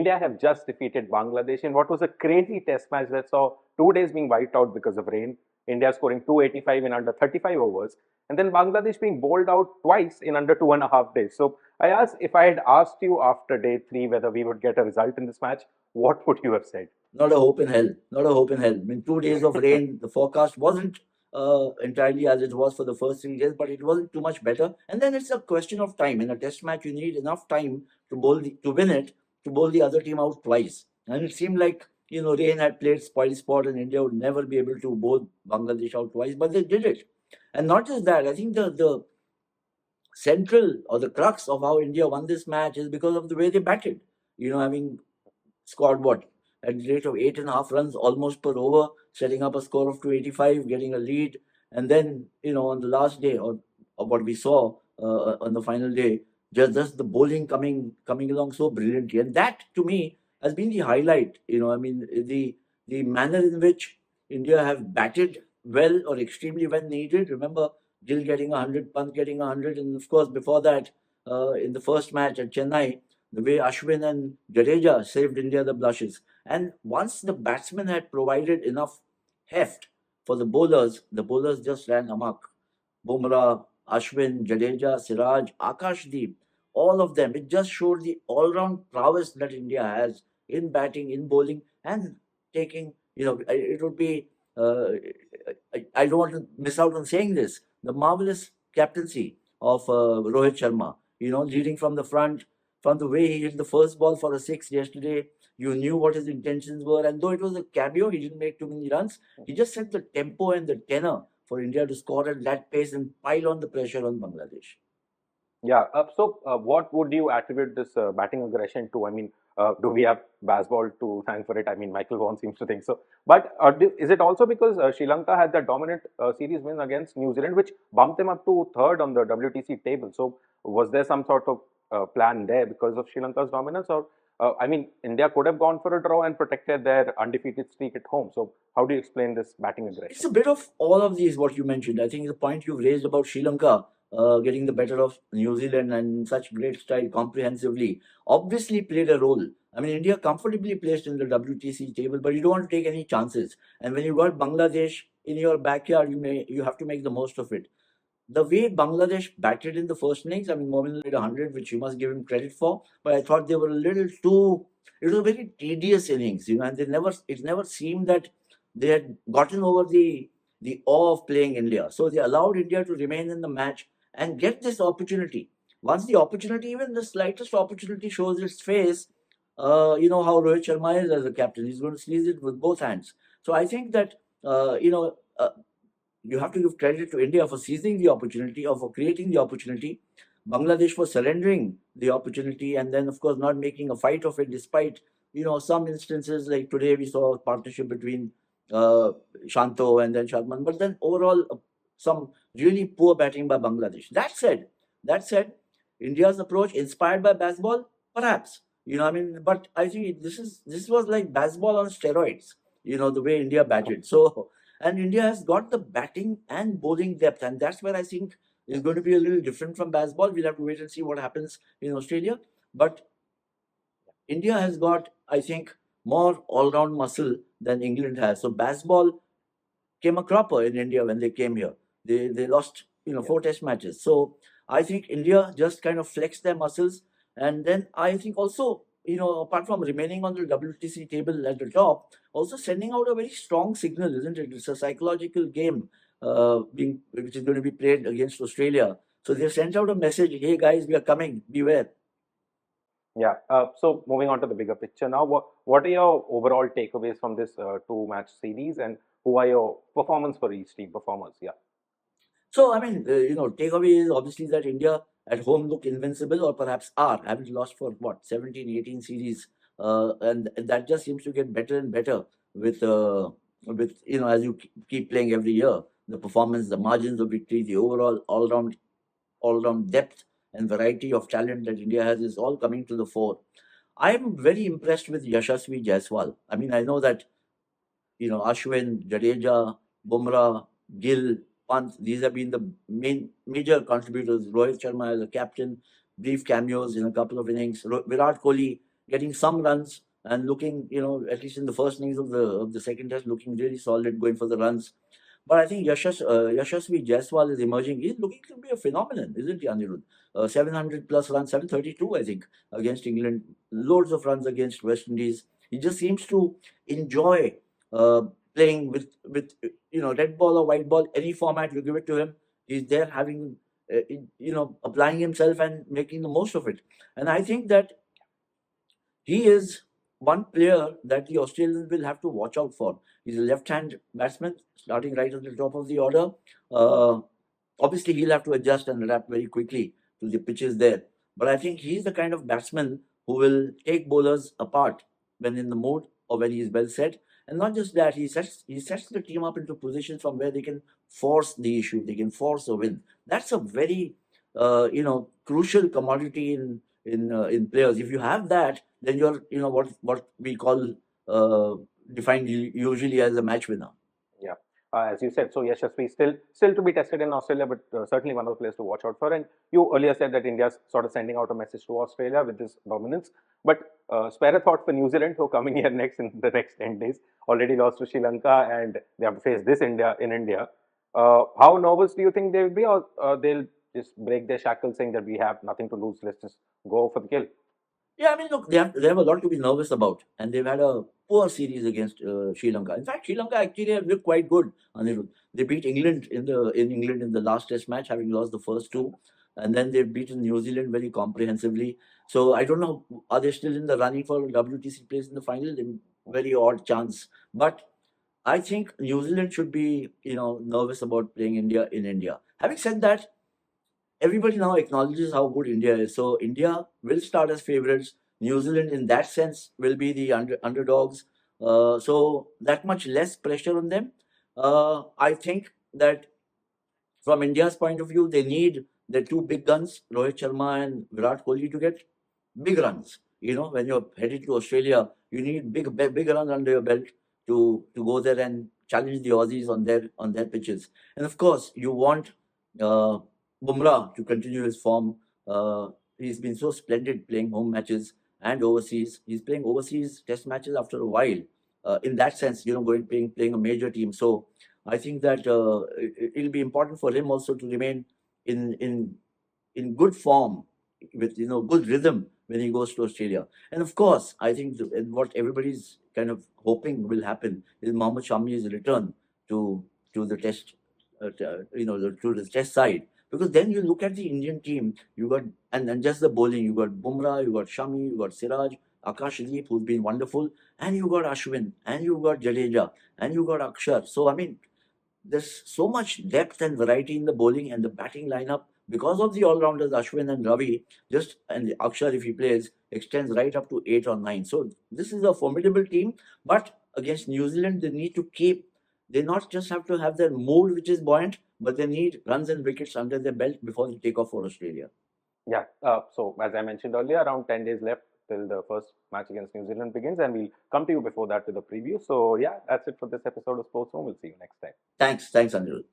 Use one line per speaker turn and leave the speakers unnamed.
India have just defeated Bangladesh in what was a crazy test match that saw 2 days being wiped out because of rain. India scoring 285 in under 35 overs, and then Bangladesh being bowled out twice in under 2.5 days. So I asked, if I had asked you after day three whether we would get a result in this match, what would you have said?
Not a hope in hell. Not a hope in hell. I mean, 2 days of rain, the forecast wasn't entirely as it was for the first 3 days, but it wasn't too much better. And then it's a question of time. In a test match, you need enough time to win it, to bowl the other team out twice. And it seemed like, rain had played spoil sport and India would never be able to bowl Bangladesh out twice, but they did it. And not just that, I think the central or the crux of how India won this match is because of the way they batted. Having scored what? At the rate of 8.5 runs almost per over, setting up a score of 285, getting a lead. And then, on the last day, or what we saw on the final day, just the bowling coming along so brilliantly. And that, to me, has been the highlight. The manner in which India have batted well or extremely when needed. Remember, Gill getting 100, Pant getting 100. And of course, before that, in the first match at Chennai, the way Ashwin and Jadeja saved India the blushes. And once the batsmen had provided enough heft for the bowlers just ran amok. Bumrah, Ashwin, Jadeja, Siraj, Akashdeep, all of them. It just showed the all-round prowess that India has in batting, in bowling, and taking. It would be. I don't want to miss out on saying this. The marvelous captaincy of Rohit Sharma. Leading from the front, from the way he hit the first ball for a six yesterday, you knew what his intentions were. And though it was a cameo, he didn't make too many runs. He just set the tempo and the tenor for India to score at that pace and pile on the pressure on Bangladesh.
Yeah. What would you attribute this batting aggression to? I mean, do we have baseball to thank for it? I mean, Michael Vaughan seems to think so. But is it also because Sri Lanka had that dominant series win against New Zealand, which bumped them up to third on the WTC table? So, was there some sort of plan there because of Sri Lanka's dominance? Or, I mean, India could have gone for a draw and protected their undefeated streak at home. So, how do you explain this batting aggression?
It's a bit of all of these, what you mentioned. I think the point you've raised about Sri Lanka getting the better of New Zealand and in such great style comprehensively obviously played a role. I mean, India comfortably placed in the WTC table, but you don't want to take any chances. And when you got Bangladesh in your backyard, you have to make the most of it. The way Bangladesh batted in the first innings, I mean, Momin made 100, which you must give him credit for, but I thought they were a little too. It was a very tedious innings, and it never seemed that they had gotten over the awe of playing India. So they allowed India to remain in the match and get this opportunity. Once the opportunity, even the slightest opportunity shows its face, you know how Rohit Sharma is as a captain. He's going to seize it with both hands. So I think that, you have to give credit to India for seizing the opportunity or for creating the opportunity. Bangladesh for surrendering the opportunity and then, of course, not making a fight of it, despite some instances like today we saw a partnership between Shanto and then Sharman. But then overall, some really poor batting by Bangladesh. That said, India's approach inspired by baseball, perhaps. But I think this was like baseball on steroids. The way India batted. So and India has got the batting and bowling depth, and that's where I think is going to be a little different from baseball. We'll have to wait and see what happens in Australia. But India has got, I think, more all-round muscle than England has. So baseball came a cropper in India when they came here. They lost, 4 test matches. So I think India just kind of flexed their muscles. And then I think also, apart from remaining on the WTC table at the top, also sending out a very strong signal, isn't it? It's a psychological game which is going to be played against Australia. So they've sent out a message, hey guys, we are coming, beware.
Yeah. So moving on to the bigger picture now, what are your overall takeaways from this two-match series, and who are your performance for each team performers? Yeah.
So, I mean, takeaway is obviously that India at home look invincible or perhaps are, haven't lost for what, 17, 18 series. And that just seems to get better and better with as you keep playing every year. The performance, the margins of victory, the overall all-round depth and variety of talent that India has is all coming to the fore. I'm very impressed with Yashasvi Jaiswal. I mean, I know that Ashwin, Jadeja, Bumrah, Gill, Pant, these have been the major contributors. Rohit Sharma as a captain, brief cameos in a couple of innings. Virat Kohli getting some runs and looking, at least in the first innings of the second test, looking really solid, going for the runs. But I think Yashasvi Jaiswal is emerging. He's looking to be a phenomenon, isn't he, Anirudh? 700 plus runs, 732, I think, against England. Loads of runs against West Indies. He just seems to enjoy uh, playing with red ball or white ball, any format you give it to him. He's there having, applying himself and making the most of it. And I think that he is one player that the Australians will have to watch out for. He's a left-hand batsman, starting right at the top of the order. Uh, Obviously, he'll have to adjust and adapt very quickly to the pitches there. But I think he's the kind of batsman who will take bowlers apart when in the mood or when he's well set. And not just that, he sets the team up into positions from where they can force the issue, they can force a win. That's a very crucial commodity in players. If you have that, then you're what we call defined usually as a match winner.
Yeah, as you said, so Yashasvi still to be tested in Australia, but certainly one of the players to watch out for. And you earlier said that India's sort of sending out a message to Australia with this dominance. But spare a thought for New Zealand, who are coming here next in the next 10 days. Already lost to Sri Lanka, and they have to face this India in India. How nervous do you think they will be, or they'll just break their shackles, saying that we have nothing to lose, let's just go for the kill?
Yeah, I mean, look, they have a lot to be nervous about, and they've had a poor series against Sri Lanka. In fact, Sri Lanka actually have looked quite good. Anirudh. They beat England in the last Test match, having lost the first two, and then they've beaten New Zealand very comprehensively. So I don't know, are they still in the running for WTC place in the final? Very odd chance, but I think New Zealand should be nervous about playing India in India. Having said that, everybody now acknowledges how good India is. So India will start as favorites. New Zealand, in that sense, will be the underdogs. So that much less pressure on them. I think that from India's point of view, they need the two big guns, Rohit Sharma and Virat Kohli, to get big runs. When you're headed to Australia, you need big runs under your belt to go there and challenge the Aussies on their pitches. And of course, you want uh, Bumrah to continue his form. He's been so splendid playing home matches and overseas. He's playing overseas Test matches after a while. In that sense, playing a major team. So I think that it'll be important for him also to remain in in in good form with good rhythm when he goes to Australia. And of course, I think and what everybody's kind of hoping will happen is Mohammad Shami's return to the Test, to the Test side. Because then you look at the Indian team, you got and just the bowling, you got Bumrah, you got Shami, you got Siraj, Akashdeep, who's been wonderful, and you got Ashwin, and you got Jadeja, and you got Akshar. So I mean, there's so much depth and variety in the bowling and the batting lineup because of the all-rounders Ashwin and Ravi. And Akshar, if he plays, extends right up to 8 or 9. So this is a formidable team. But against New Zealand, they need to keep. They not just have to have their mood, which is buoyant, but they need runs and wickets under their belt before they take off for Australia.
Yeah. So as I mentioned earlier, around 10 days left till the first match against New Zealand begins, and we'll come to you before that with a preview. So yeah, that's it for this episode of Sports Home. We'll see you next time.
Thanks, Anirudh.